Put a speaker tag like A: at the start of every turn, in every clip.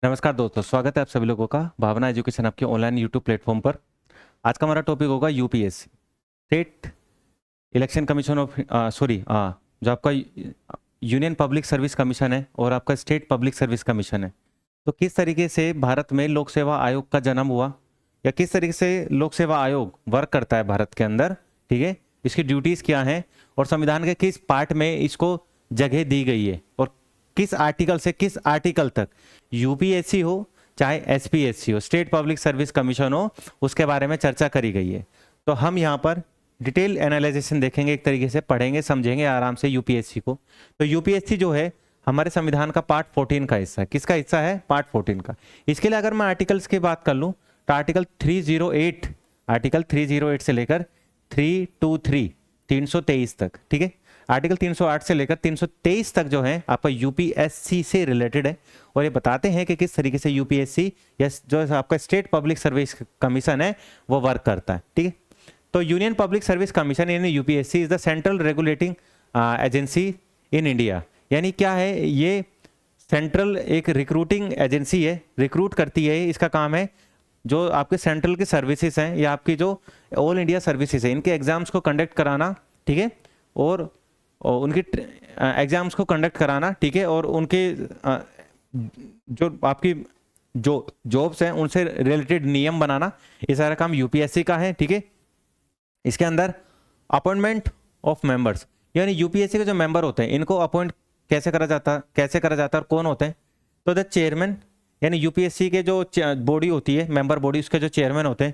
A: नमस्कार दोस्तों, स्वागत है आप सभी लोगों का भावना एजुकेशन आपके ऑनलाइन यूट्यूब प्लेटफॉर्म पर। आज का हमारा टॉपिक होगा UPSC, state election commission of जो आपका यूनियन पब्लिक सर्विस कमीशन है और आपका स्टेट पब्लिक सर्विस कमीशन है। तो किस तरीके से भारत में लोक सेवा आयोग का जन्म हुआ या किस तरीके से लोक सेवा आयोग वर्क करता है भारत के अंदर, ठीक है, इसकी ड्यूटीज़ क्या हैं और संविधान के किस पार्ट में इसको जगह दी गई है और किस आर्टिकल से किस आर्टिकल तक यूपीएससी हो चाहे एसपीएससी हो, स्टेट पब्लिक सर्विस कमीशन हो, उसके बारे में चर्चा करी गई है। तो हम यहाँ पर डिटेल एनालिसिस देखेंगे, एक तरीके से पढ़ेंगे समझेंगे आराम से यूपीएससी को। तो यूपीएससी जो है हमारे संविधान का पार्ट 14 का हिस्सा है। किसका हिस्सा है? पार्ट 14 का। इसके लिए अगर मैं आर्टिकल्स की बात कर लूँ तो आर्टिकल 308 से लेकर 323 तक, ठीक है, आर्टिकल 308 से लेकर 323 तक जो है आपका यूपीएससी से रिलेटेड है और ये बताते हैं कि किस तरीके से यूपीएससी या जो आपका स्टेट पब्लिक सर्विस कमीशन है वो वर्क करता है, ठीक है। तो यूनियन पब्लिक सर्विस कमीशन यानी UPSC is the central regulating agency in India. यानी क्या है? ये सेंट्रल एक रिक्रूटिंग एजेंसी है, रिक्रूट करती है। इसका काम है जो आपके सेंट्रल की सर्विसेज हैं या आपकी जो ऑल इंडिया सर्विसेज है इनके एग्जाम्स को कंडक्ट कराना, ठीक है, और उनकी एग्जाम्स को कंडक्ट कराना, ठीक है, और उनके जो आपकी जो जॉब्स हैं उनसे रिलेटेड नियम बनाना, ये सारा काम यूपीएससी का है, ठीक है। इसके अंदर अपॉइंटमेंट ऑफ मेंबर्स यानी यूपीएससी के जो मेंबर होते हैं इनको अपॉइंट कैसे करा जाता है और कौन होते हैं? तो द चेयरमैन यानी यूपीएससी के जो बॉडी होती है, मेंबर बॉडी, उसके जो चेयरमैन होते हैं,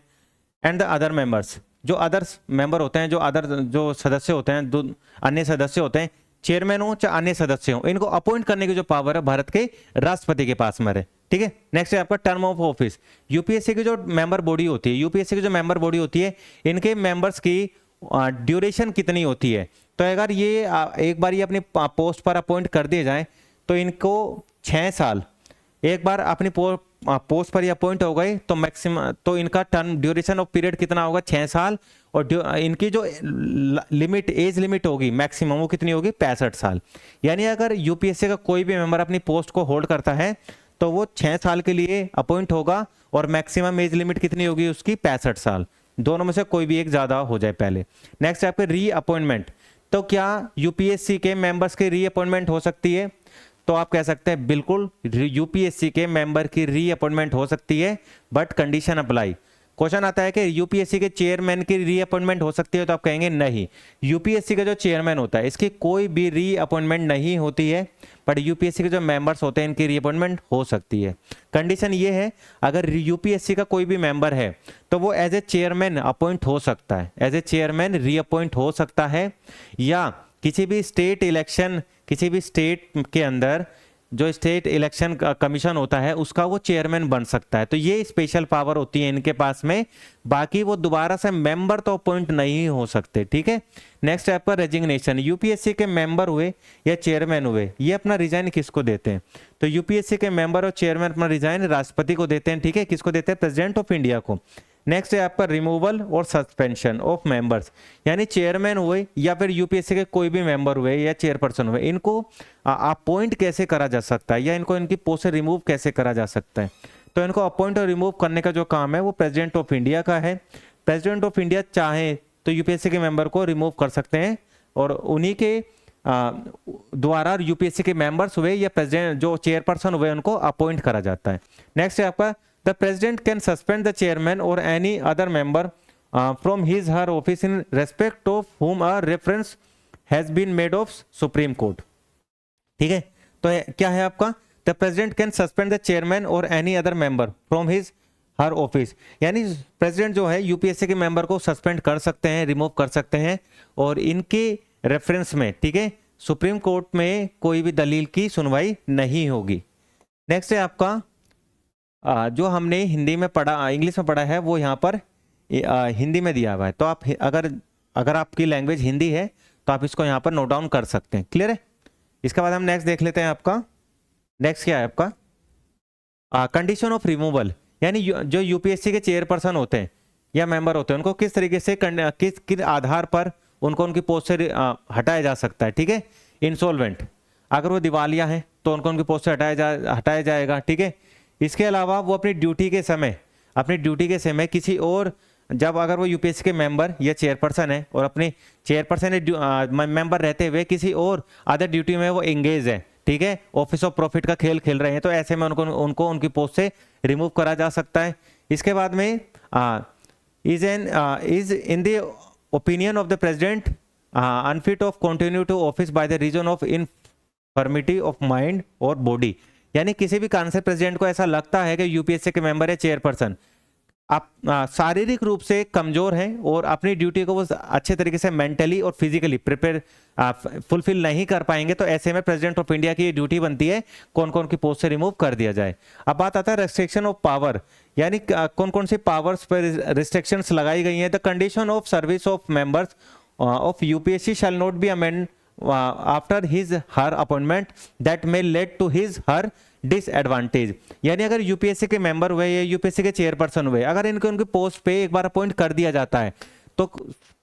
A: एंड द अदर मेंबर्स, जो अदर्स मेंबर होते हैं, जो सदस्य होते हैं, अन्य सदस्य होते हैं, चेयरमैन हो चाहे अन्य सदस्य हो, इनको अपॉइंट करने की जो पावर है भारत के राष्ट्रपति के पास में है, ठीक है। नेक्स्ट है आपका टर्म ऑफ ऑफिस। यूपीएससी की जो मेंबर बॉडी होती है, इनके मेंबर्स की ड्यूरेशन कितनी होती है? तो अगर ये एक बार ये अपनी पोस्ट पर अपॉइंट कर दिए जाए तो इनको 6 साल, एक बार अपनी पोस्ट पर ये अपॉइंट हो गए तो मैक्सिमम, तो इनका टर्म ड्यूरेशन ऑफ पीरियड कितना होगा? 6 साल। और इनकी जो लिमिट, एज लिमिट होगी मैक्सिमम, वो कितनी होगी? 65 साल। यानी अगर यूपीएससी का कोई भी मेंबर अपनी पोस्ट को होल्ड करता है तो वो 6 साल के लिए अपॉइंट होगा और मैक्सिमम एज लिमिट कितनी होगी उसकी? 65 साल। दोनों में से कोई भी एक ज्यादा हो जाए पहले। नेक्स्ट आपके री अपॉइंटमेंट। तो क्या यूपीएससी के मेंबर्स की री अपॉइंटमेंट हो सकती है? तो आप कह सकते हैं बिल्कुल यूपीएससी के मेंबर की री अपॉइंटमेंट हो सकती है, बट कंडीशन अप्लाई। क्वेश्चन आता है कि यूपीएससी के चेयरमैन की री अपॉइंटमेंट हो सकती है, तो आप कहेंगे नहीं, यूपीएससी का जो चेयरमैन होता है इसकी कोई भी री अपॉइंटमेंट नहीं होती है, बट यूपीएससी के जो मेंबर्स होते हैं इनकी री अपॉइंटमेंट हो सकती है। कंडीशन ये है, अगर यूपीएससी का कोई भी मेंबर है तो वो एज ए चेयरमैन अपॉइंट हो सकता है, एज ए चेयरमैन री अपॉइंट हो सकता है, या किसी भी स्टेट इलेक्शन, किसी भी स्टेट के अंदर जो स्टेट इलेक्शन कमीशन होता है उसका वो चेयरमैन बन सकता है। तो ये स्पेशल पावर होती है इनके पास में, बाकी वो दोबारा से मेंबर तो अपॉइंट नहीं हो सकते, ठीक है। नेक्स्ट है आपका रेजिग्नेशन। यूपीएससी के मेंबर हुए या चेयरमैन हुए, ये अपना रिजाइन किसको देते हैं? तो यूपीएससी के मेंबर और चेयरमैन अपना रिजाइन राष्ट्रपति को देते हैं, ठीक है। किसको देते हैं? प्रेसिडेंट ऑफ इंडिया को। नेक्स्ट है आपका रिमूवल और सस्पेंशन ऑफ मेंबर्स, यानी चेयरमैन हुए या फिर यूपीएससी के कोई भी मेंबर हुए या चेयरपर्सन हुए, इनको अपॉइंट कैसे करा जा सकता है या इनको इनकी पोस्ट से रिमूव कैसे करा जा सकता है? तो इनको अपॉइंट और रिमूव करने का जो काम है वो प्रेसिडेंट ऑफ इंडिया का है। प्रेसिडेंट ऑफ इंडिया चाहे तो यूपीएससी के मेंबर को रिमूव कर सकते हैं और उन्हीं के द्वारा यूपीएससी के मेंबर्स हुए या प्रेसिडेंट जो चेयरपर्सन हुए उनको अपॉइंट करा जाता है। नेक्स्ट है आपका The president can suspend the chairman or any other member from his her office in respect of whom a reference has been made of Supreme Court, ठीक है। तो क्या है आपका? The president can suspend the chairman or any other member from his her office, यानी president जो है UPSC के मेंबर को सस्पेंड कर सकते हैं, रिमूव कर सकते हैं और इनके रेफरेंस में, ठीक है, सुप्रीम कोर्ट में कोई भी दलील की सुनवाई नहीं होगी। नेक्स्ट है आपका जो हमने हिंदी में पढ़ा, इंग्लिश में पढ़ा है वो यहाँ पर हिंदी में दिया हुआ है। तो आप अगर आपकी लैंग्वेज हिंदी है तो आप इसको यहाँ पर नोट डाउन कर सकते हैं। क्लियर है? इसके बाद हम नेक्स्ट देख लेते हैं। आपका नेक्स्ट क्या है? आपका कंडीशन ऑफ रिमूवल, यानी जो यूपीएससी के चेयरपर्सन होते हैं या मेंबर होते हैं उनको किस तरीके से किस आधार पर उनको उनकी पोस्ट से हटाया जा सकता है, ठीक है। इंसॉल्वेंट, अगर वो दिवालिया हैं तो उनको उनकी पोस्ट से हटाया जाएगा, ठीक है। इसके अलावा वो अपनी ड्यूटी के समय किसी और, जब अगर वो यूपीएससी के मेंबर या चेयरपर्सन है और अपने चेयरपर्सन मेंबर रहते हुए किसी और अदर ड्यूटी में वो एंगेज है, ठीक है, ऑफिस ऑफ प्रॉफिट का खेल खेल रहे हैं, तो ऐसे में उनको उनकी पोस्ट से रिमूव करा जा सकता है। इसके बाद में is in the opinion of the president unfit of continue to office by the reason of infirmity of mind और बॉडी, यानी किसी भी कारण से प्रेसिडेंट को ऐसा लगता है कि यूपीएससी के मेंबर या चेयरपर्सन आप शारीरिक रूप से कमजोर हैं और अपनी ड्यूटी को वो अच्छे तरीके से मेंटली और फिजिकली प्रिपेयर फुलफिल नहीं कर पाएंगे, तो ऐसे में प्रेसिडेंट ऑफ इंडिया की ये ड्यूटी बनती है कौन कौन की पोस्ट से रिमूव कर दिया जाए। अब बात आता है रेस्ट्रिक्शन ऑफ पावर, यानी कौन कौन सी पावर्स पर रिस्ट्रिक्शंस लगाई गई हैं। The condition of service of members of UPSC shall not be amend after his her appointment that may lead to his her disadvantage, यानी अगर यूपीएससी के मेंबर हुए या यूपीएससी के चेयरपर्सन हुए, अगर इनको उनकी पोस्ट पे एक बार अपॉइंट कर दिया जाता है तो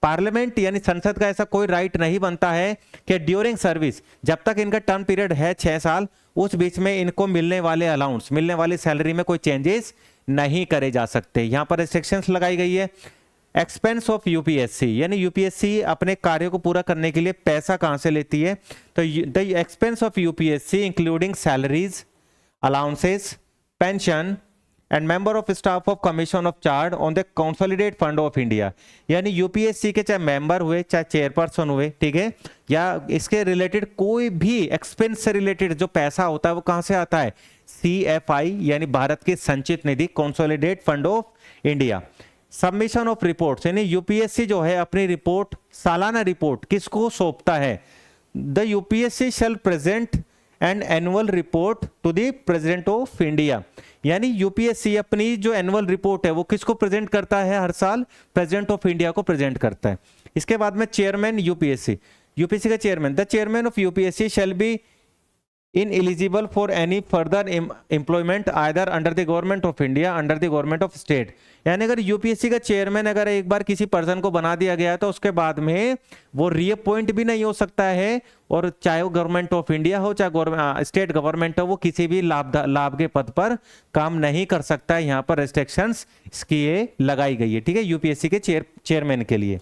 A: पार्लियामेंट यानी संसद का ऐसा कोई राइट नहीं बनता है कि ड्यूरिंग सर्विस, जब तक इनका टर्म पीरियड है 6 साल, उस बीच में इनको मिलने वाले अलाउंस, मिलने वाली सैलरी में कोई चेंजेस नहीं करे जा सकते। यहाँ पर रिस्ट्रिक्शंस लगाई गई है। एक्सपेंस ऑफ यूपीएससी, यानी यूपीएससी अपने कार्य को पूरा करने के लिए पैसा कहाँ से लेती है, तो the expense of UPSC including salaries, allowances, pension and member of staff of commission of charge on the consolidated fund of India, यानी यूपीएससी के चाहे मेंबर हुए चाहे चेयरपर्सन हुए, ठीक है, या इसके रिलेटेड कोई भी एक्सपेंस से रिलेटेड जो पैसा होता है वो कहां से आता है, सीएफआई यानी भारत की संचित निधि, consolidated fund of India. Submission of reports, यानी यूपीएससी जो है अपनी रिपोर्ट, सालाना रिपोर्ट किसको सौंपता है, the UPSC shall present and annual report to the president of India, यानी यूपीएससी अपनी जो एनुअल रिपोर्ट है वो किसको प्रेजेंट करता है, हर साल प्रेसिडेंट ऑफ इंडिया को प्रेजेंट करता है। इसके बाद में चेयरमैन यूपीएससी का chairman, the chairman of UPSC shall be ineligible for any further employment either under the government of India under the government of state, यानी अगर यूपीएससी का चेयरमैन अगर एक बार किसी पर्सन को बना दिया गया तो उसके बाद में वो रीअपॉइंट भी नहीं हो सकता है, और चाहे वो गवर्नमेंट ऑफ इंडिया हो चाहे स्टेट गवर्नमेंट हो, वो किसी भी लाभ के पद पर काम नहीं कर सकता है। यहाँ पर रेस्ट्रिक्शंस इसकी ये लगाई गई है, ठीक है, यूपीएससी के चेयरमैन के लिए।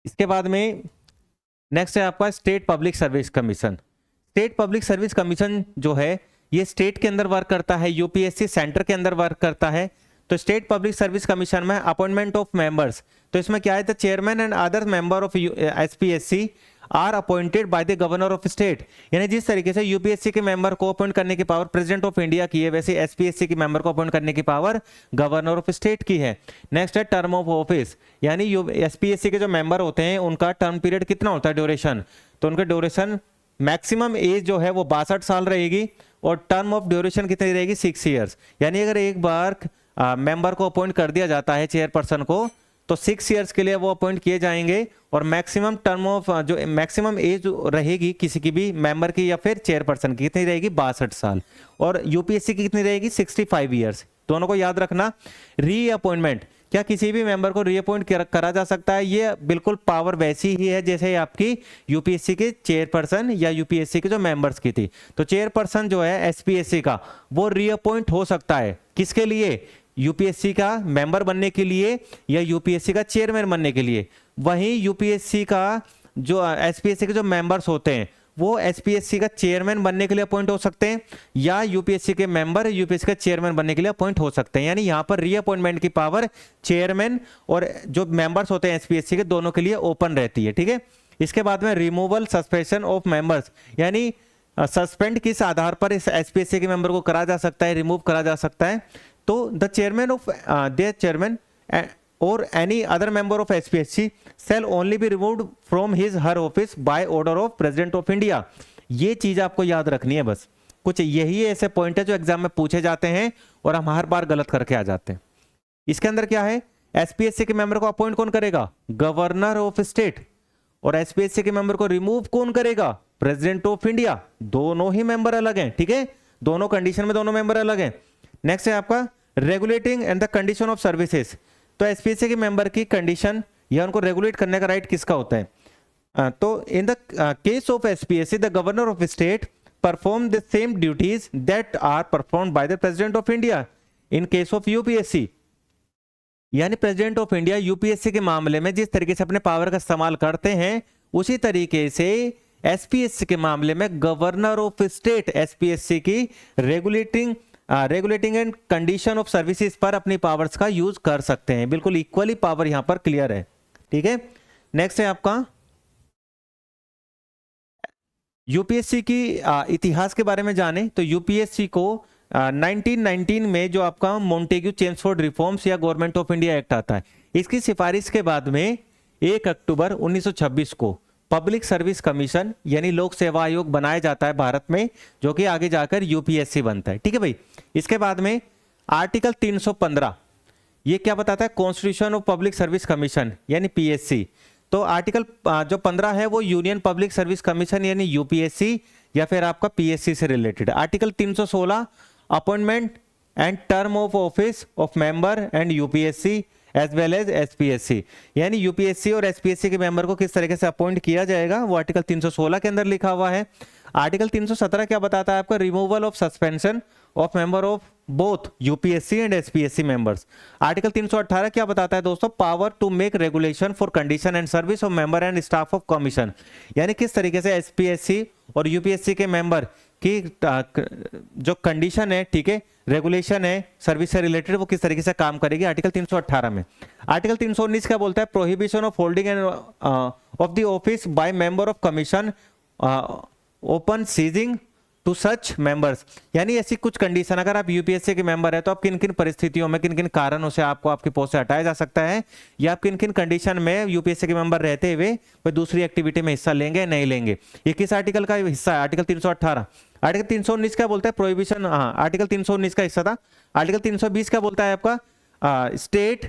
A: इसके बाद में नेक्स्ट है आपका state public service commission. State public service commission जो है ये स्टेट के अंदर वर्क करता है, यूपीएससी सेंटर के अंदर वर्क करता है। तो स्टेट पब्लिक सर्विस कमीशन में अपॉइंटमेंट ऑफ मेंबर्स, तो इसमें क्या है, the chairman and other member of SPSC are appointed by the governor of state, यानी जिस तरीके से यूपीएससी के मेंबर को अपॉइंट करने की पावर प्रेसिडेंट ऑफ इंडिया की है, वैसे एसपीएससी के मेंबर को अपॉइंट करने की पावर गवर्नर ऑफ स्टेट की है। नेक्स्ट है टर्म ऑफ ऑफिस, यानी एसपीएससी के जो मेंबर होते हैं उनका टर्म पीरियड कितना होता है, ड्यूरेशन, तो उनका ड्यूरेशन मैक्सिमम एज जो है वो 62 साल रहेगी और टर्म ऑफ ड्यूरेशन कितनी रहेगी, 6 ईयर्स, यानी अगर एक बार मेंबर को अपॉइंट कर दिया जाता है चेयरपर्सन को तो 6 ईयर्स के लिए वो अपॉइंट किए जाएंगे, और मैक्सिमम टर्म ऑफ जो मैक्सिमम एज रहेगी किसी की भी मेंबर की या फिर चेयरपर्सन की कितनी रहेगी, 62 साल, और यूपीएससी की कितनी रहेगी, 65 ईयर्स। दोनों को याद रखना। रीअपॉइंटमेंट, क्या किसी भी मेंबर को रीअपॉइंट करा जा सकता है, ये बिल्कुल पावर वैसी ही है जैसे आपकी यूपीएससी के चेयरपर्सन या यूपीएससी के जो मेंबर्स की थी। तो चेयरपर्सन जो है एसपीएससी का वो रीअपॉइंट हो सकता है, किसके लिए, यूपीएससी का मेंबर बनने के लिए या यूपीएससी का चेयरमैन बनने के लिए। वहीं यूपीएससी का जो एसपीएससी के जो मेंबर्स होते हैं वो एसपीएससी का चेयरमैन बनने के लिए अपॉइंट हो सकते हैं, या यूपीएससी के मेंबर यूपीएससी का चेयरमैन बनने के लिए अपॉइंट हो सकते हैं, यानी यहाँ पर रीअपॉइंटमेंट की पावर चेयरमैन और जो मेंबर्स होते हैं एसपीएससी के दोनों के लिए ओपन रहती है, ठीक है। इसके बाद में रिमूवल सस्पेंशन ऑफ मेंबर्स, यानी सस्पेंड किस आधार पर इस एसपीएससी के मेंबर को करा जा सकता है, रिमूव करा जा सकता है, तो the chairman of their chairman or any other member of SPSC shall only be removed from his her office by order of President of India। ये चीज आपको याद रखनी है बस। कुछ यही ऐसे पॉइंट है जो एग्जाम में पूछे जाते हैं और हम हर बार गलत करके आ जाते हैं। इसके अंदर क्या है, एसपीएससी के मेंबर को अपॉइंट कौन करेगा, गवर्नर ऑफ स्टेट, और एसपीएससी के मेंबर को रिमूव कौन करेगा, प्रेसिडेंट ऑफ इंडिया। दोनों ही मेंबर अलग हैं, ठीक है, दोनों कंडीशन में दोनों मेंबर अलग हैं। नेक्स्ट है आपका regulating and the condition of services. तो एसपीएससी के मेंबर की कंडीशन या उनको रेगुलेट करने का राइट किसका होता है, तो in the case of SPSC the governor of state perform the same duties that are performed by the president of India in case of UPSC. यानी प्रेसिडेंट ऑफ इंडिया यूपीएससी के मामले में जिस तरीके से अपने पावर का इस्तेमाल करते हैं, उसी तरीके से एसपीएससी के मामले में गवर्नर ऑफ स्टेट एसपीएससी की regulating and condition of services पर अपनी पावर्स का यूज कर सकते हैं। बिल्कुल इक्वली पावर यहां पर क्लियर है। ठीक है, नेक्स्ट है आपका यूपीएससी की इतिहास के बारे में जाने तो यूपीएससी को 1919 में जो आपका मोंटेग्यू चेम्सफोर्ड रिफॉर्म्स या गवर्नमेंट ऑफ इंडिया एक्ट आता है, इसकी सिफारिश के बाद में 1 अक्टूबर 1926 को पब्लिक सर्विस कमीशन यानी लोक सेवा आयोग बनाया जाता है भारत में, जो कि आगे जाकर यूपीएससी बनता है। ठीक है भाई, इसके बाद में आर्टिकल 315 ये क्या बताता है, constitution of public service commission यानी पीएससी। तो आर्टिकल जो 15 है वो यूनियन पब्लिक सर्विस कमीशन यानी यूपीएससी या फिर आपका पीएससी से related. Article 316 appointment and term of office of member and UPSC as well as SPSC, यानी यूपीएससी और एसपीएससी के मेंबर को किस तरीके से अपॉइंट किया जाएगा वो आर्टिकल 316 के अंदर लिखा हुआ है। आर्टिकल 317 क्या बताता है आपका, removal of suspension of member of both UPSC and SPSC members. Article 318 क्या बताता है दोस्तों, power to make regulation for condition and service of member and staff of commission, यानी किस तरीके से एसपीएससी और यूपीएससी के मेंबर की जो कंडीशन है, ठीक है, रेगुलेशन है सर्विस से रिलेटेड, वो किस तरीके से काम करेगी आर्टिकल 318 में। आर्टिकल 319 क्या बोलता है, prohibition of holding and of the office by member of commission upon ceasing to such members, यानी ऐसी कुछ कंडीशन, अगर आप यूपीएससी के मेंबर है तो आप किन किन परिस्थितियों में किन किन कारणों से आपको आपकी पोस्ट से हटाया जा सकता है, या आप किन किन कंडीशन में यूपीएससी के मेंबर रहते हुए कोई दूसरी एक्टिविटी में हिस्सा लेंगे नहीं लेंगे। ये किस आर्टिकल का हिस्सा है, आर्टिकल 318। आर्टिकल 319 क्या बोलता है, प्रोहिबिशन, हाँ आर्टिकल 319 का हिस्सा था। आर्टिकल 320 क्या बोलता है आपका, state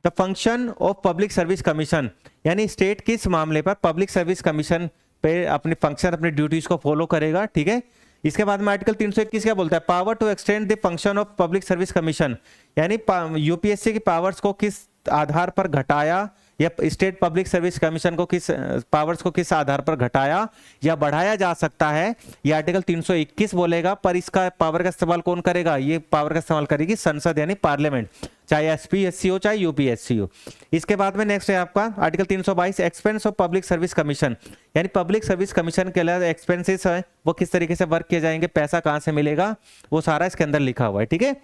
A: the function of public service commission, यानी स्टेट किस मामले पर पब्लिक सर्विस कमीशन पे अपने फंक्शन अपने ड्यूटीज को फॉलो करेगा। ठीक है, इसके बाद में आर्टिकल 321 क्या बोलता है, power to extend the function of public service commission, यानी यूपीएससी की पावर्स को किस आधार पर घटाया, या स्टेट पब्लिक सर्विस कमीशन को किस पावर्स को किस आधार पर घटाया या बढ़ाया जा सकता है, ये आर्टिकल 321 बोलेगा। पर इसका पावर का इस्तेमाल कौन करेगा, ये पावर का इस्तेमाल करेगी संसद यानी पार्लियामेंट, चाहे एसपीएससी हो चाहे यूपीएससी हो। इसके बाद में नेक्स्ट है आपका article 322 expense of public service commission, यानी पब्लिक सर्विस कमीशन के लिए एक्सपेंसेस है वो किस तरीके से वर्क किए जाएंगे, पैसा कहां से मिलेगा, वो सारा इसके अंदर लिखा हुआ है। ठीक है,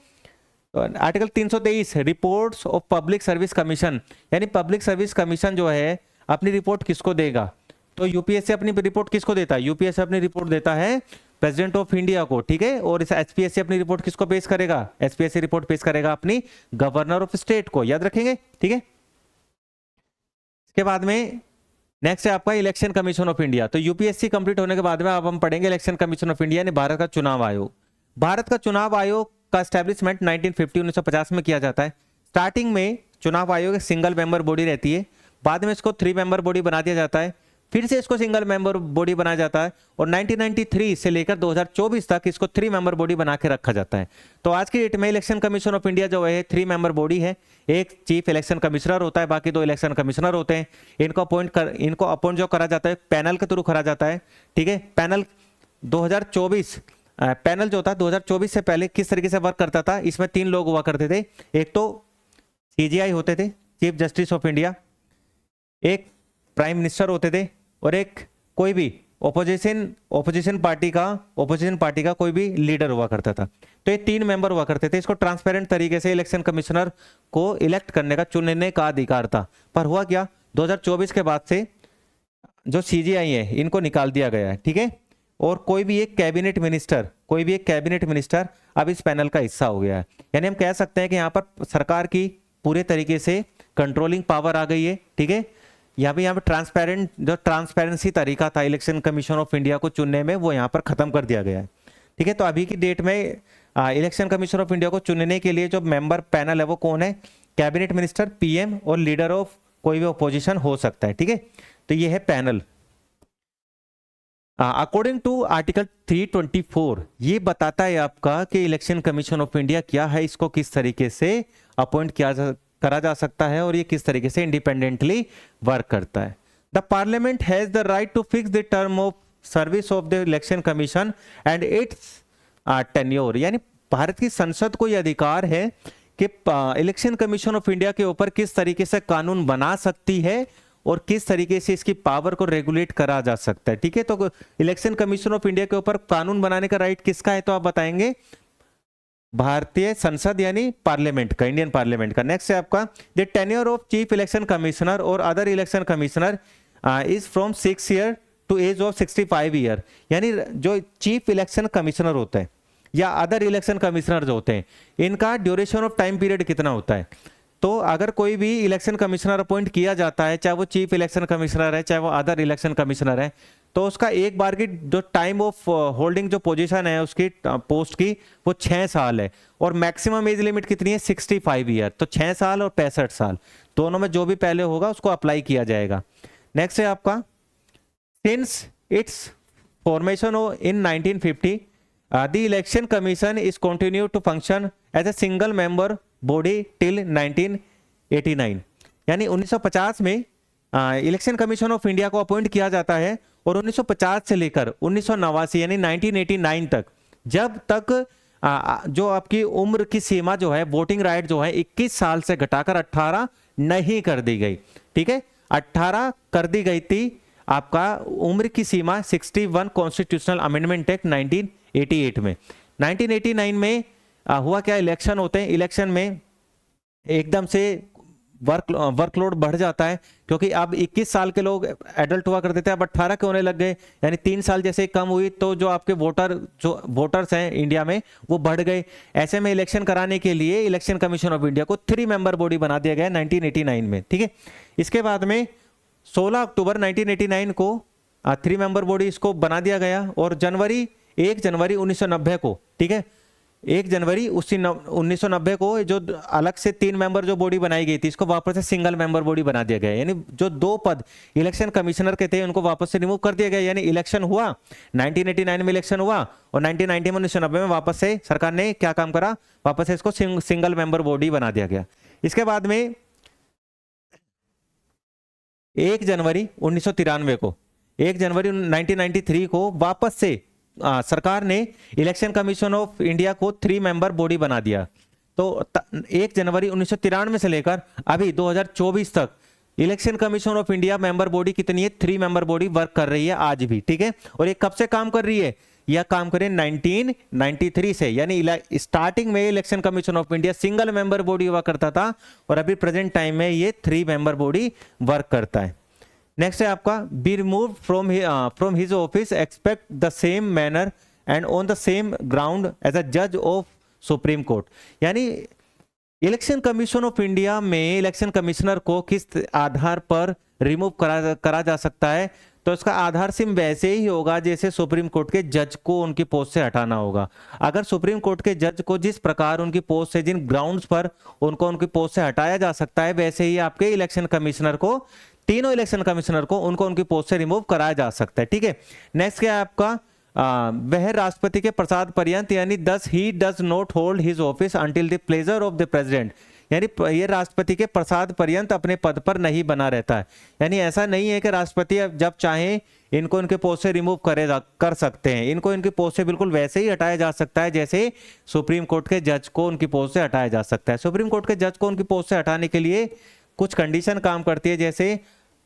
A: article 323 reports of public service commission, यानी पब्लिक सर्विस कमीशन जो है अपनी रिपोर्ट किसको देगा, तो यूपीएससी अपनी रिपोर्ट किसको देता है, यूपीएससी अपनी रिपोर्ट देता है प्रेसिडेंट ऑफ इंडिया को। ठीक है, और इस एसपीएससी अपनी रिपोर्ट किसको पेश करेगा, एसपीएससी रिपोर्ट पेश करेगा अपनी गवर्नर ऑफ स्टेट को, याद रखेंगे। ठीक है, इसके बाद में नेक्स्ट है आपका इलेक्शन कमीशन ऑफ इंडिया। तो यूपीएससी कंप्लीट होने के बाद में अब हम पढ़ेंगे इलेक्शन कमीशन ऑफ इंडिया यानी भारत का चुनाव आयोग। भारत का चुनाव आयोग का एस्टेब्लिशमेंट 1950 में किया जाता है। स्टार्टिंग में चुनाव आयोग एक सिंगल मेंबर बॉडी रहती है, बाद में इसको 3 मेंबर बॉडी बना दिया जाता है, फिर से इसको सिंगल मेंबर बॉडी बनाया जाता है, और 1993 से लेकर 2024 तक इसको 3 मेंबर बॉडी बना के रखा जाता है। तो आज की डेट में इलेक्शन कमीशन ऑफ इंडिया जो है 3 मेंबर बॉडी है, एक चीफ इलेक्शन कमिश्नर होता है, बाकी 2 इलेक्शन कमिश्नर होते हैं। इनको अपॉइंट जो करा जाता है पैनल के थ्रू करा जाता है। ठीक है, पैनल 2024 पैनल जो था 2024 से पहले किस तरीके से वर्क करता था, इसमें 3 लोग हुआ करते थे, एक तो सीजीआई होते थे चीफ जस्टिस ऑफ इंडिया, एक प्राइम मिनिस्टर होते थे, और एक कोई भी ओपोजिशन पार्टी का कोई भी लीडर हुआ करता था। तो ये 3 मेंबर हुआ करते थे। इसको ट्रांसपेरेंट तरीके से इलेक्शन कमिश्नर को इलेक्ट करने का, चुनने का अधिकार था। पर हुआ क्या, 2024 के बाद से जो सीजीआई है इनको निकाल दिया गया है। ठीक है, और कोई भी एक कैबिनेट मिनिस्टर अब इस पैनल का हिस्सा हो गया है। यानी हम कह सकते हैं कि यहाँ पर सरकार की पूरे तरीके से कंट्रोलिंग पावर आ गई है। ठीक है, यहाँ पे ट्रांसपेरेंसी तरीका था इलेक्शन कमीशन ऑफ इंडिया को चुनने में, वो यहाँ पर खत्म कर दिया गया है। ठीक है, तो अभी की डेट में इलेक्शन कमीशन ऑफ इंडिया को चुनने के लिए जो मेंबर पैनल है वो कौन है, कैबिनेट मिनिस्टर, पीएम और लीडर ऑफ कोई भी अपोजिशन हो सकता है। ठीक है, तो ये है पैनल। अकॉर्डिंग टू आर्टिकल 324 ये बताता है आपका कि इलेक्शन कमीशन ऑफ इंडिया क्या है, इसको किस तरीके से अपॉइंट करा जा सकता है, और ये किस तरीके से इंडिपेंडेंटली वर्क करता है। The parliament has the right to fix the term of service of the election commission and its tenure, यानी भारत की संसद को यह अधिकार है कि इलेक्शन कमीशन ऑफ इंडिया के ऊपर किस तरीके से कानून बना सकती है और किस तरीके से इसकी पावर को रेगुलेट करा जा सकता है। ठीक है, तो इलेक्शन कमीशन ऑफ इंडिया के ऊपर कानून बनाने का राइट किसका है, तो आप बताएंगे भारतीय संसद यानी पार्लियामेंट का, इंडियन पार्लियामेंट का। नेक्स्ट है आपका the tenure of chief election commissioner और other election commissioner is from 6 year to age of 65 year, यानी जो चीफ इलेक्शन कमिश्नर होता है या अदर इलेक्शन कमिश्नर जो होते हैं, इनका ड्यूरेशन ऑफ टाइम पीरियड कितना होता है। तो अगर कोई भी इलेक्शन कमिश्नर अपॉइंट किया जाता है, चाहे वो चीफ इलेक्शन कमिश्नर है, चाहे वो अदर इलेक्शन कमिश्नर है, तो उसका एक बार की जो टाइम ऑफ होल्डिंग जो पोजीशन है उसकी पोस्ट की, वो 6 साल है और मैक्सिमम एज लिमिट कितनी है, 65 ईयर। तो 6 साल और 65 साल दोनों में जो भी पहले होगा उसको अप्लाई किया जाएगा। नेक्स्ट है आपका since its formation in 1950 the election commission is continue to function as a single member body till 1989, यानी 1950 में इलेक्शन कमीशन ऑफ इंडिया को अपॉइंट किया जाता है और 1950 से लेकर 1989 यानी 1989 तक, जब तक जो आपकी उम्र की सीमा जो है, वोटिंग राइट जो है 21 साल से घटाकर 18 नहीं कर दी गई। ठीक है, 18 कर दी गई थी आपका उम्र की सीमा 61 कॉन्स्टिट्यूशनल अमेंडमेंट एक्ट 1988 में। 1989 में हुआ क्या, इलेक्शन होते हैं, इलेक्शन में एकदम से वर्कलोड बढ़ जाता है क्योंकि अब 21 साल के लोग एडल्ट हुआ करते थे, अब 18 के होने लग गए, यानी 3 साल जैसे कम हुई तो जो आपके वोटर्स हैं इंडिया में वो बढ़ गए। ऐसे में इलेक्शन कराने के लिए इलेक्शन कमीशन ऑफ इंडिया को 3 मेंबर बॉडी बना दिया गया 1989 में। ठीक है, इसके बाद में 16 अक्टूबर 1989 को 3 मेंबर बॉडी इसको बना दिया गया और 1 जनवरी 1990 को, ठीक है, 1 जनवरी 1990 को जो अलग से 3 मेंबर जो बॉडी बनाई गई थी, इसको वापस से सिंगल मेंबर बॉडी बना दिया गया, यानी जो 2 पद इलेक्शन कमिश्नर के थे उनको वापस से रिमूव कर दिया गया। यानी इलेक्शन हुआ 1989 में, इलेक्शन हुआ और 1990 में 1990 में वापस से सरकार ने क्या काम करा, वापस से इसको सिंगल मेंबर बॉडी बना दिया गया। इसके बाद में 1 जनवरी 1993 को, 1 जनवरी 1993 को वापस से सरकार ने इलेक्शन कमीशन ऑफ इंडिया को 3 मेंबर बॉडी बना दिया। तो 1 जनवरी 1993 से लेकर अभी 2024 तक election commission of India member body कितनी है, 3 मेंबर बॉडी वर्क कर रही है आज भी। ठीक है, और ये कब से काम कर रही है, यह काम करे 1993 से, यानी स्टार्टिंग में election commission of India single member body हुआ करता था और अभी प्रेजेंट टाइम में ये 3 मेंबर बॉडी वर्क करता है। नेक्स्ट है आपका be remove from his office expect the same manner and on the same ground as a जज ऑफ सुप्रीम कोर्ट, यानी इलेक्शन कमीशन ऑफ इंडिया में इलेक्शन कमिश्नर को किस आधार पर रिमूव करा जा सकता है, तो इसका आधार सिर्फ वैसे ही होगा जैसे सुप्रीम कोर्ट के जज को उनकी पोस्ट से हटाना होगा। अगर सुप्रीम कोर्ट के जज को जिस प्रकार उनकी पोस्ट से, जिन ग्राउंड्स पर उनको उनकी पोस्ट से हटाया जा सकता है, वैसे ही आपके इलेक्शन कमिश्नर को, तीनों इलेक्शन कमिश्नर को उनको उनकी पोस्ट से रिमूव कराया जा सकता है। ठीक है, नेक्स्ट क्या है आपका वह राष्ट्रपति के प्रसाद पर्यंत, यानी दस he does not hold his office until the pleasure of the president, यानी ये राष्ट्रपति के प्रसाद पर्यंत अपने पद पर नहीं बना रहता है। यानी ऐसा नहीं है कि राष्ट्रपति जब चाहे इनको इनके पोस्ट से रिमूव कर सकते हैं, इनको इनकी पोस्ट से बिल्कुल वैसे ही हटाया जा सकता है जैसे सुप्रीम कोर्ट के जज को उनकी पोस्ट से हटाया जा सकता है। सुप्रीम कोर्ट के जज को उनकी पोस्ट से हटाने के लिए कुछ कंडीशन काम करती है, जैसे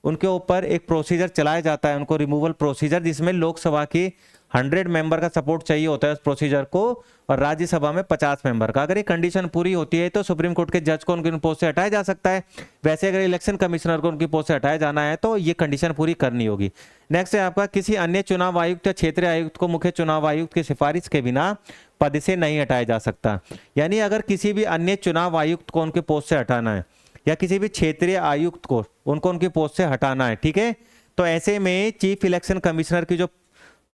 A: उनके ऊपर एक प्रोसीजर चलाया जाता है, उनको रिमूवल प्रोसीजर, जिसमें लोकसभा की 100 मेंबर का सपोर्ट चाहिए होता है उस प्रोसीजर को और राज्यसभा में 50 मेंबर का। अगर ये कंडीशन पूरी होती है तो सुप्रीम कोर्ट के जज को उनकी पोस्ट से हटाया जा सकता है। वैसे अगर इलेक्शन कमिश्नर को उनकी पोस्ट से हटाया जाना है तो ये कंडीशन पूरी करनी होगी। नेक्स्ट है आपका किसी अन्य चुनाव आयुक्त या क्षेत्रीय आयुक्त को मुख्य चुनाव आयुक्त की सिफारिश के बिना पद से नहीं हटाया जा सकता। यानी अगर किसी भी अन्य चुनाव आयुक्त को उनके पोस्ट से हटाना है या किसी भी क्षेत्रीय आयुक्त को उनको उनकी पोस्ट से हटाना है, ठीक है, तो ऐसे में चीफ इलेक्शन कमिश्नर की जो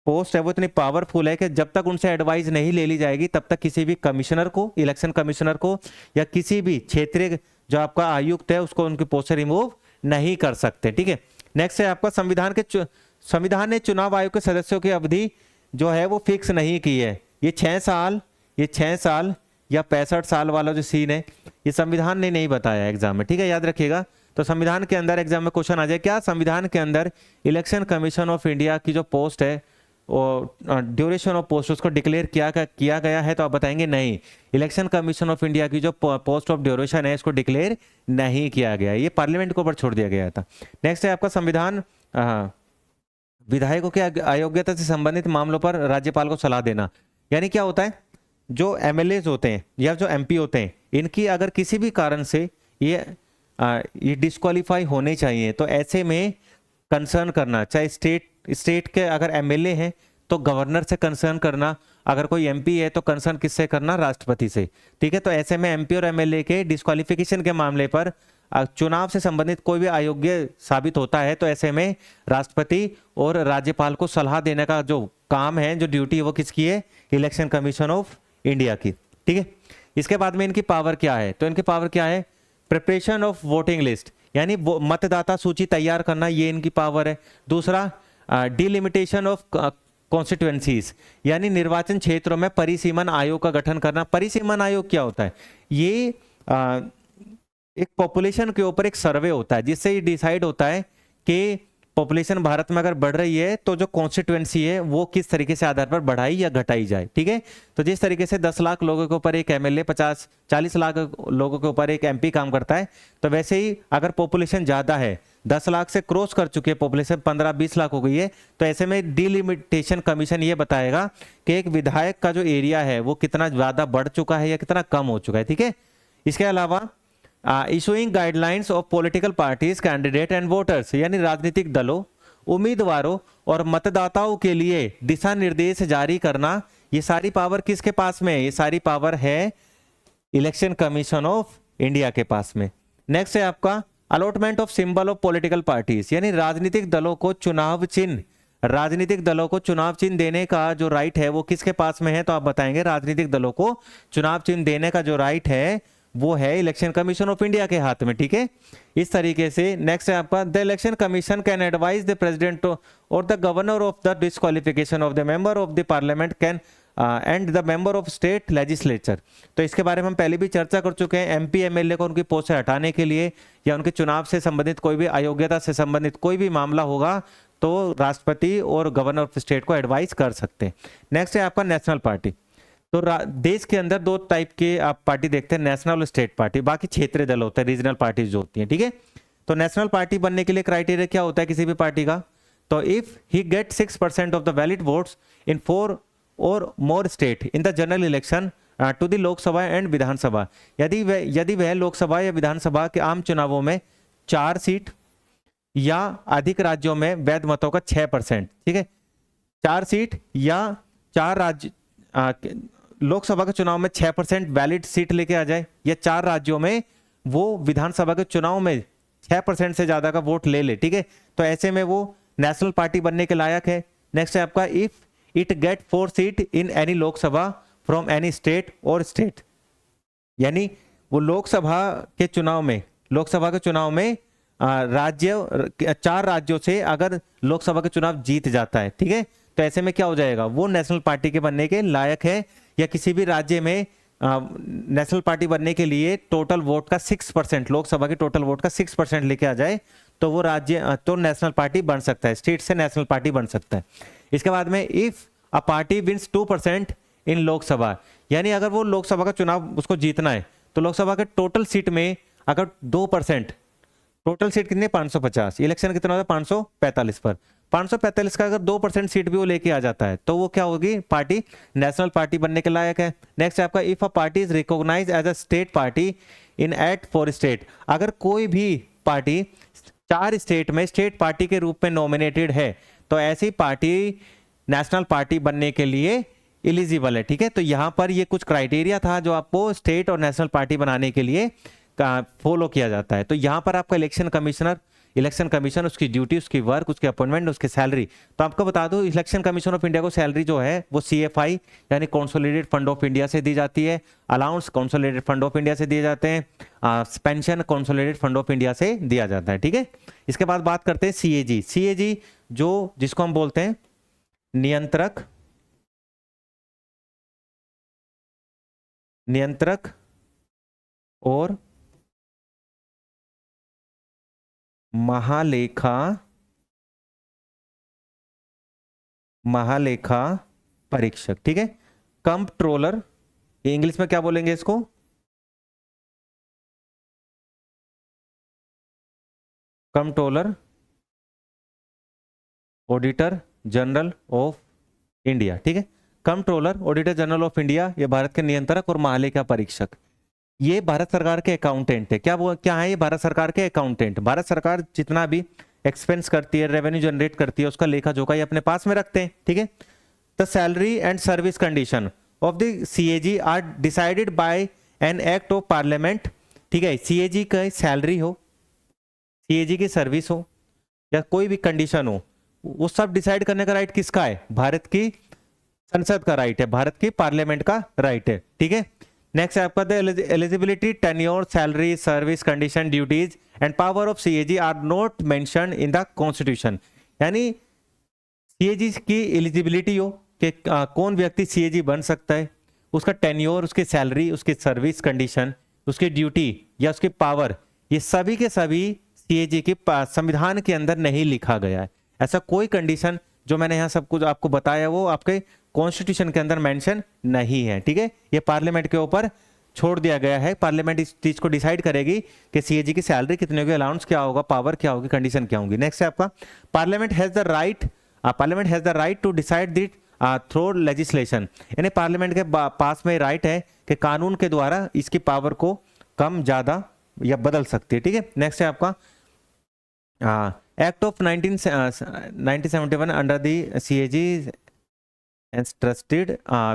A: पोस्ट है वो इतनी पावरफुल है कि जब तक उनसे एडवाइस नहीं ले ली जाएगी तब तक किसी भी कमिश्नर को, इलेक्शन कमिश्नर को या किसी भी क्षेत्रीय जो आपका आयुक्त है उसको उनकी पोस्ट से रिमूव नहीं कर सकते। ठीक है, नेक्स्ट है आपका संविधान ने चुनाव आयोग के सदस्यों की अवधि जो है वो फिक्स नहीं की है। ये 6 साल या 65 साल वाला जो सीन है ये संविधान ने नहीं बताया एग्जाम में। ठीक है, याद रखिएगा। तो संविधान के अंदर एग्जाम में क्वेश्चन आ जाए क्या संविधान के अंदर इलेक्शन कमीशन ऑफ इंडिया की जो पोस्ट है ड्यूरेशन ऑफ पोस्ट उसको डिक्लेयर किया गया है? तो आप बताएंगे नहीं, इलेक्शन कमीशन ऑफ इंडिया की जो पोस्ट ऑफ ड्यूरेशन है इसको डिक्लेयर नहीं किया गया, ये पार्लियामेंट के ऊपर छोड़ दिया गया था। नेक्स्ट है आपका संविधान, विधायकों के अयोग्यता से संबंधित मामलों पर राज्यपाल को सलाह देना। यानी क्या होता है, जो एमएलएज होते हैं या जो एमपी होते हैं, इनकी अगर किसी भी कारण से ये डिस्क्वालीफाई होने चाहिए, तो ऐसे में कंसर्न करना, चाहे स्टेट के अगर एमएलए हैं तो गवर्नर से कंसर्न करना, अगर कोई एमपी है तो कंसर्न किससे करना, राष्ट्रपति से। ठीक है, तो ऐसे में एमपी और एमएलए के डिस्क्वालिफिकेशन के मामले पर चुनाव से संबंधित कोई भी अयोग्य साबित होता है, तो ऐसे में राष्ट्रपति और राज्यपाल को सलाह देने का जो काम है, जो ड्यूटी है, वो किसकी है, इलेक्शन कमीशन ऑफ इंडिया की। ठीक है, इसके बाद में इनकी पावर क्या है, तो इनकी पावर क्या है, प्रिपरेशन ऑफ वोटिंग लिस्ट, यानी मतदाता सूची तैयार करना, ये इनकी पावर है। दूसरा, डिलिमिटेशन ऑफ कॉन्स्टिट्यूएंसीज, यानी निर्वाचन क्षेत्रों में परिसीमन आयोग का गठन करना। परिसीमन आयोग क्या होता है, ये एक पॉपुलेशन के ऊपर एक सर्वे होता है, जिससे ये डिसाइड होता है कि पॉपुलेशन भारत में अगर बढ़ रही है तो जो कॉन्स्टिट्यूएंसी है वो किस तरीके से आधार पर बढ़ाई या घटाई जाए। ठीक है, तो जिस तरीके से 10 लाख लोगों के ऊपर एक एमएलए, 40 लाख लोगों के ऊपर एक एमपी काम करता है, तो वैसे ही अगर पॉपुलेशन ज्यादा है, 10 लाख से क्रॉस कर चुकी है पॉपुलेशन, 15-20 लाख हो गई है, तो ऐसे में डिलिमिटेशन कमीशन ये बताएगा कि एक विधायक का जो एरिया है वो कितना ज्यादा बढ़ चुका है या कितना कम हो चुका है। ठीक है, इसके अलावा issuing guidelines of political parties, candidate and voters, यानी राजनीतिक दलों, उम्मीदवारों और मतदाताओं के लिए दिशा निर्देश जारी करना। ये सारी पावर किसके पास में है, ये सारी पावर है इलेक्शन कमीशन ऑफ इंडिया के पास में। नेक्स्ट है आपका allotment of symbol of political parties, यानी राजनीतिक दलों को चुनाव चिन्ह, राजनीतिक दलों को चुनाव चिन्ह देने का जो राइट है वो किसके पास में है, तो आप बताएंगे राजनीतिक दलों को चुनाव चिन्ह देने का जो राइट है वो है इलेक्शन कमीशन ऑफ इंडिया के हाथ में। ठीक है, इस तरीके से। नेक्स्ट है आपका the election commission can advise the president और the governor of the disqualification of the member of the parliament can and the member of state legislature. तो इसके बारे में हम पहले भी चर्चा कर चुके हैं, एमपी एमएलए को उनकी पोस्ट से हटाने के लिए या उनके चुनाव से संबंधित कोई भी अयोग्यता से संबंधित कोई भी मामला होगा तो राष्ट्रपति और गवर्नर ऑफ स्टेट को एडवाइस कर सकते हैं। नेक्स्ट है आपका नेशनल पार्टी। तो देश के अंदर दो टाइप के आप पार्टी देखते हैं, नेशनल और स्टेट पार्टी, बाकी क्षेत्रीय दल होते हैं, रीजनल पार्टीज जो होती हैं। ठीक है, तो नेशनल पार्टी बनने के लिए क्राइटेरिया क्या होता है किसी भी पार्टी का, तो if he get 6% of the valid votes in 4 और more state in the general election to the Lok Sabha and Vidhan Sabha, यदि वह लोकसभा या विधानसभा के आम चुनावों में 4 सीट या अधिक राज्यों में वैध मतों का 6%, ठीक है, 4 सीट या 4 राज्य लोकसभा के चुनाव में 6% वैलिड सीट लेके आ जाए, या 4 राज्यों में वो विधानसभा के चुनाव में 6% से ज्यादा का वोट ले ले। ठीक है, तो ऐसे में वो नेशनल पार्टी बनने के लायक है। नेक्स्ट है आपका if it get 4 seat in any Lok Sabha from any state और स्टेट, यानी वो लोकसभा के चुनाव में राज्य 4 राज्यों से अगर लोकसभा के चुनाव जीत जाता है, ठीक है, तो ऐसे में क्या हो जाएगा, वो नेशनल पार्टी के बनने के लायक है। या किसी भी राज्य में नेशनल पार्टी बनने के लिए टोटल वोट का 6%, लोकसभा के टोटल वोट का 6% लेके आ जाए तो वो राज्य तो नेशनल पार्टी बन सकता है, स्टेट से नेशनल पार्टी बन सकता है। इसके बाद में इफ अ पार्टी विंस 2% इन लोकसभा, यानी अगर वो लोकसभा का चुनाव उसको जीतना है तो लोकसभा के टोटल सीट में अगर 2%, टोटल सीट कितने 550, इलेक्शन कितना होता है 545 पर, 545 का अगर 2% सीट भी वो लेके आ जाता है तो वो क्या होगी, पार्टी नेशनल पार्टी बनने के लायक है। नेक्स्ट है आपका if a party is recognise as a state party in at 4 state, अगर कोई भी पार्टी 4 स्टेट में स्टेट पार्टी के रूप में नॉमिनेटेड है तो ऐसी पार्टी नेशनल पार्टी बनने के लिए एलिजिबल है। ठीक है, तो यहां पर ये कुछ क्राइटेरिया था जो आपको स्टेट और नेशनल पार्टी बनाने के लिए फॉलो किया जाता है। तो यहां पर आपका इलेक्शन कमीशन, उसकी ड्यूटी, उसकी वर्क, उसके अपॉइंटमेंट, उसकी सैलरी। तो आपको बता दूं इलेक्शन कमीशन ऑफ इंडिया को सैलरी जो है वो CFI यानी कॉन्सोलिडेटेड फंड ऑफ इंडिया से दी जाती है, allowance consolidated fund of India से दिए जाते हैं, pension consolidated fund of India से दिया जाता है। ठीक है, इसके बाद बात करते हैं CAG जो जिसको हम बोलते हैं नियंत्रक और महालेखा महालेखा परीक्षक, ठीक है। कंट्रोलर, इंग्लिश में क्या बोलेंगे इसको? Controller auditor general of India, ठीक है। Controller auditor general of India, ये भारत के नियंत्रक और महालेखा परीक्षक, ये भारत सरकार के अकाउंटेंट है। क्या है ये? भारत सरकार के अकाउंटेंट। भारत सरकार जितना भी एक्सपेंस करती है, रेवेन्यू जनरेट करती है, उसका लेखा जोखा ये अपने पास में रखते हैं, ठीक है। The salary and service condition of the CAG are decided by an act of parliament, ठीक है। सीएजी का सैलरी हो, सीएजी की सर्विस हो, या कोई भी कंडीशन हो, वो सब डिसाइड करने का राइट किसका है? भारत की संसद का राइट है, भारत की पार्लियामेंट का राइट है, ठीक है। नेक्स्ट है आपका eligibility, tenure, salary, service condition, duties and power of CAG are not mentioned in the constitution. यानी सीएजी की एलिजिबिलिटी हो कि कौन व्यक्ति सीएजी बन सकता है, उसका टेन्योर, उसकी सैलरी, उसकी सर्विस कंडीशन, उसकी ड्यूटी या उसकी पावर, ये सभी के सभी सीएजी के संविधान के अंदर नहीं लिखा गया है। ऐसा कोई कंडीशन जो मैंने यहाँ सब कुछ आपको बताया वो आपके कॉन्स्टिट्यूशन के अंदर मेंशन नहीं है, ठीक है। ये पार्लियामेंट के ऊपर छोड़ दिया गया है। पार्लियामेंट इस चीज को डिसाइड करेगी कि सीएजी की सैलरी कितनी होगी, अलाउंस क्या होगा, पावर क्या होगी, कंडीशन क्या होगी। नेक्स्ट है आपका parliament has the right to decide it through legislation. यानी पार्लियामेंट के पास में राइट है कि कानून के द्वारा इसकी पावर को कम, ज्यादा या बदल सकती है, ठीक है। नेक्स्ट है आपका act of 1971 under the CAG entrusted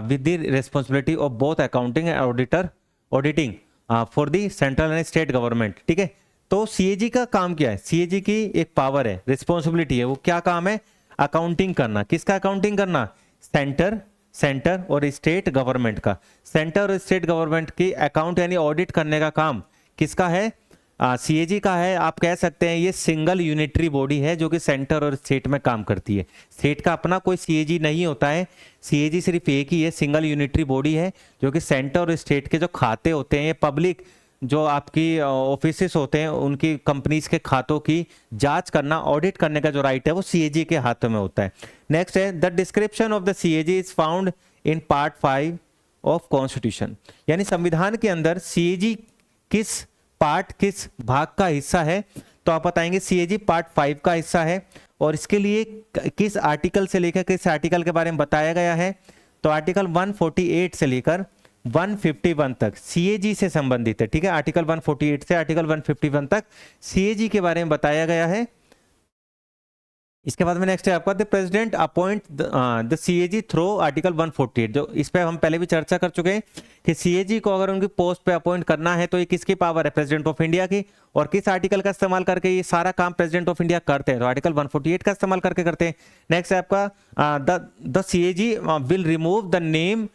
A: with the responsibility of both accounting and auditing for the central and state government, ठीक है। तो सीएजी का काम क्या है? सीएजी की एक पावर है, रिस्पॉन्सिबिलिटी है, वो क्या काम है? अकाउंटिंग करना। किसका अकाउंटिंग करना? सेंटर और स्टेट गवर्नमेंट का। सेंटर और स्टेट गवर्नमेंट की अकाउंट यानी ऑडिट करने का काम किसका है? सीएजी का है। आप कह सकते हैं ये सिंगल यूनिटरी बॉडी है जो कि सेंटर और स्टेट में काम करती है। स्टेट का अपना कोई सीएजी नहीं होता है, सीएजी सिर्फ एक ही है, सिंगल यूनिटरी बॉडी है जो कि सेंटर और स्टेट के जो खाते होते हैं, ये पब्लिक जो आपकी ऑफिसेस होते हैं उनकी कंपनीज के खातों की जांच करना, ऑडिट करने का जो राइट है वो सीएजी के हाथों में होता है। नेक्स्ट है the description of the CAG is found in part 5 of constitution. यानी संविधान के अंदर सीएजी किस भाग का हिस्सा है? तो आप बताएंगे सीएजी पार्ट 5 का हिस्सा है। और इसके लिए किस आर्टिकल से लेकर किस आर्टिकल के बारे में बताया गया है? तो आर्टिकल 148 से लेकर 151 तक सीएजी से संबंधित है, ठीक है। आर्टिकल 148 से आर्टिकल 151 तक सीएजी के बारे में बताया गया है। इसके बाद में नेक्स्ट है आपका the president appoint the CAG through article 148। जो इस पे हम पहले भी चर्चा कर चुके हैं कि सीएजी को अगर उनकी पोस्ट पे अपॉइंट करना है तो ये किसकी पावर है? प्रेसिडेंट ऑफ इंडिया की। और किस आर्टिकल का इस्तेमाल करके ये सारा काम प्रेसिडेंट ऑफ इंडिया करते हैं? तो आर्टिकल 148 का इस्तेमाल करके करते हैं। नेक्स्ट है आपका the CAG will remove the name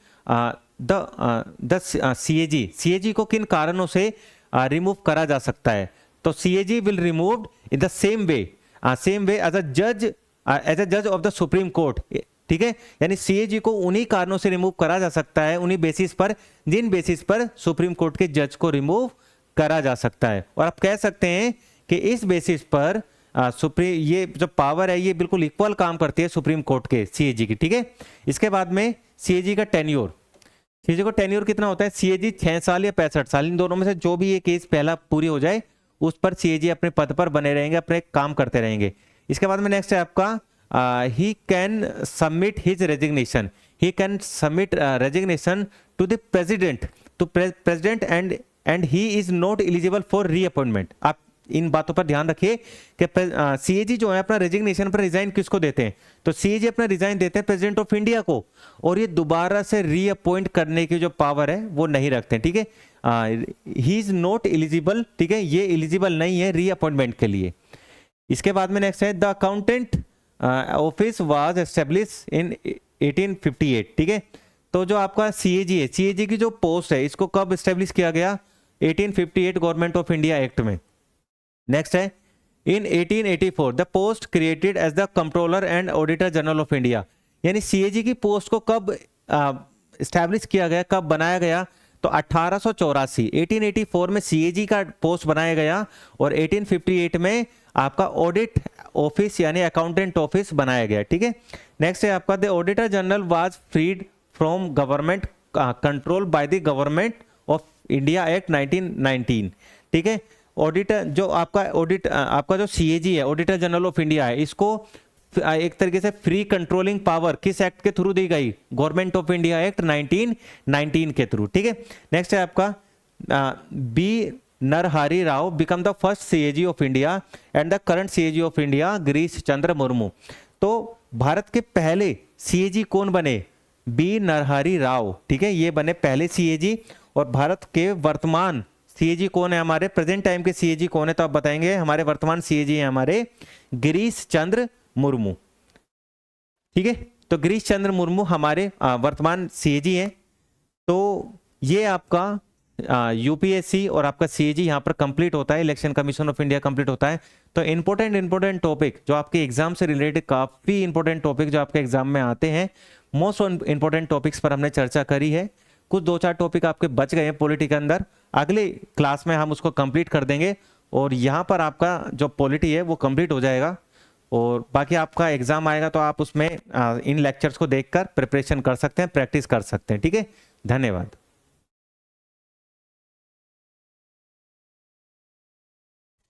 A: the CAG को किन कारणों से रिमूव करा जा सकता है? तो CAG will removed in the same way as a जज ऑफ द सुप्रीम कोर्ट, ठीक है। यानी सीएजी को उन्हीं कारणों से रिमूव करा जा सकता है, उन्हीं बेसिस पर जिन बेसिस पर सुप्रीम कोर्ट के जज को रिमूव करा जा सकता है। और आप कह सकते हैं कि इस बेसिस पर ये जो पावर है ये बिल्कुल इक्वल काम करती है सुप्रीम कोर्ट के सीएजी की, ठीक है। इसके बाद में सीएजी का टेन्योर, सीएजी को टेन्योर कितना होता है? सीएजी 6 साल या 65 साल, इन दोनों में से जो भी ये केस पहला पूरी हो जाए उस पर सीएजी अपने पद पर बने रहेंगे, अपने काम करते रहेंगे। इसके बाद में नेक्स्ट है आपका he can submit his resignation, he can submit resignation to the president and he is not eligible for reappointment. आप इन बातों पर ध्यान रखिए कि सीएजी जो है अपना रेजिग्नेशन पर रिजाइन किसको देते हैं? तो सीएजी अपना रिजाइन देते हैं प्रेसिडेंट ऑफ इंडिया को, और ये दोबारा से रीअपॉइंट करने की जो पावर है वो नहीं रखते हैं, ठीक है। ही इज नॉट एलिजिबल, ठीक है, ये एलिजिबल नहीं है रीअपॉइंटमेंट के लिए। इसके बाद में नेक्स्ट है the accountant office was establish in 1858, ठीक है। तो जो आपका सीएजी है, सीएजी की जो पोस्ट है इसको कब एस्टेब्लिश किया गया? 1858 गवर्नमेंट ऑफ इंडिया एक्ट में। नेक्स्ट है in 1884 the post created as the controller and auditor general of India. यानी सीएजी की पोस्ट को कब एस्टैब्लिश किया गया, कब बनाया गया? तो 1884 1884 में सीएजी का पोस्ट बनाया गया और 1858 में आपका ऑडिट ऑफिस यानी अकाउंटेंट ऑफिस बनाया गया, ठीक है। नेक्स्ट है आपका the auditor general was freed from government control by the government of India act 1919। ठीक है, ऑडिटर जो आपका ऑडिट आपका जो सीएजी है, ऑडिटर जनरल ऑफ इंडिया है, इसको एक तरीके से फ्री कंट्रोलिंग पावर किस एक्ट के थ्रू दी गई? गवर्नमेंट ऑफ इंडिया एक्ट 1919 के थ्रू। ठीक है, नेक्स्ट है आपका B Narahari Rao become the first CAG of India and the current CAG of India Girish Chandra Murmu. तो भारत के पहले सीएजी कौन बने? बी नरहरि राव। ठीक है, ये बने पहले सीएजी। और भारत के वर्तमान सीएजी कौन है? हमारे प्रेजेंट टाइम के सीएजी कौन है? तो आप बताएंगे हमारे वर्तमान सीएजी है हमारे गिरीश चंद्र मुर्मू। ठीक है, तो गिरीश चंद्र मुर्मू हमारे वर्तमान सीएजी हैं। तो ये आपका यूपीएससी और आपका सीएजी यहाँ पर कंप्लीट होता है, election commission of India complete होता है। तो इंपॉर्टेंट टॉपिक जो आपके एग्जाम से रिलेटेड, काफ़ी इंपॉर्टेंट टॉपिक जो आपके एग्जाम में आते हैं, मोस्ट इंपॉर्टेंट टॉपिक्स पर हमने चर्चा करी है। कुछ 2-4 टॉपिक आपके बच गए हैं पॉलिटी के अंदर, अगले क्लास में हम उसको कंप्लीट कर देंगे और यहाँ पर आपका जो पॉलिटी है वो कंप्लीट हो जाएगा। और बाकी आपका एग्जाम आएगा तो आप उसमें इन लेक्चर्स को देखकर प्रिपरेशन कर सकते हैं, प्रैक्टिस कर सकते हैं। ठीक है, धन्यवाद।